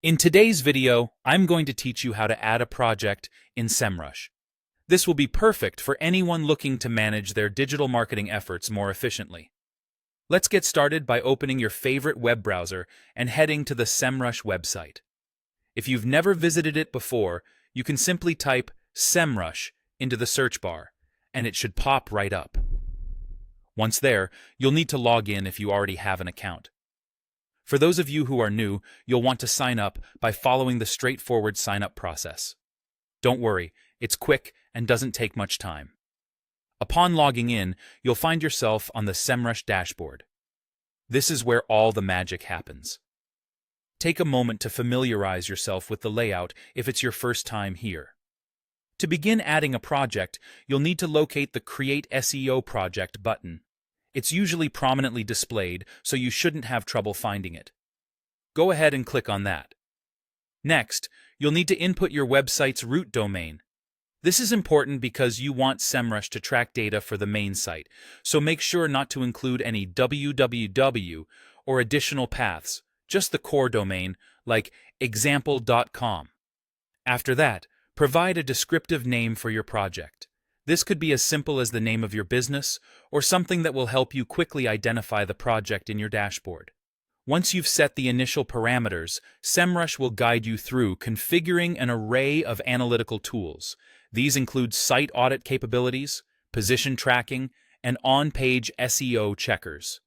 In today's video, I'm going to teach you how to add a project in Semrush. This will be perfect for anyone looking to manage their digital marketing efforts more efficiently. Let's get started by opening your favorite web browser and heading to the Semrush website. If you've never visited it before, you can simply type Semrush into the search bar, and it should pop right up. Once there, you'll need to log in if you already have an account. For those of you who are new, you'll want to sign up by following the straightforward sign-up process. Don't worry, it's quick and doesn't take much time. Upon logging in, you'll find yourself on the Semrush dashboard. This is where all the magic happens. Take a moment to familiarize yourself with the layout if it's your first time here. To begin adding a project, you'll need to locate the Create SEO Project button. It's usually prominently displayed, so you shouldn't have trouble finding it. Go ahead and click on that. Next, you'll need to input your website's root domain. This is important because you want Semrush to track data for the main site, so make sure not to include any www or additional paths, just the core domain, like example.com. After that, provide a descriptive name for your project. This could be as simple as the name of your business or something that will help you quickly identify the project in your dashboard. Once you've set the initial parameters, Semrush will guide you through configuring an array of analytical tools. These include site audit capabilities, position tracking, and on-page SEO checkers.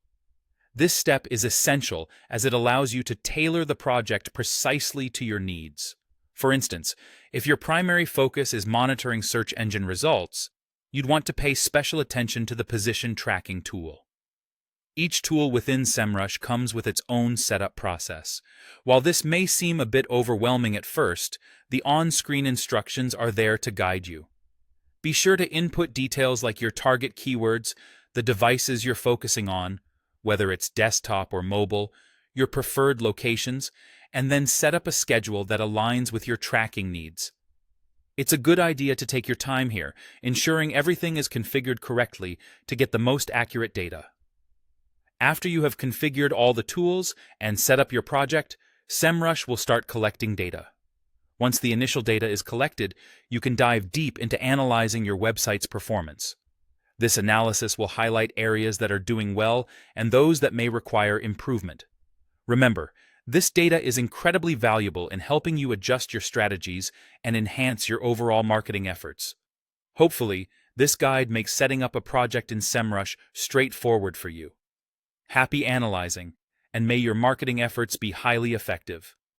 This step is essential as it allows you to tailor the project precisely to your needs. For instance, if your primary focus is monitoring search engine results, you'd want to pay special attention to the position tracking tool. Each tool within Semrush comes with its own setup process. While this may seem a bit overwhelming at first, the on-screen instructions are there to guide you. Be sure to input details like your target keywords, the devices you're focusing on, whether it's desktop or mobile, your preferred locations, and then set up a schedule that aligns with your tracking needs. It's a good idea to take your time here, ensuring everything is configured correctly to get the most accurate data. After you have configured all the tools and set up your project, Semrush will start collecting data. Once the initial data is collected, you can dive deep into analyzing your website's performance. This analysis will highlight areas that are doing well and those that may require improvement. Remember, this data is incredibly valuable in helping you adjust your strategies and enhance your overall marketing efforts. Hopefully, this guide makes setting up a project in Semrush straightforward for you. Happy analyzing, and may your marketing efforts be highly effective.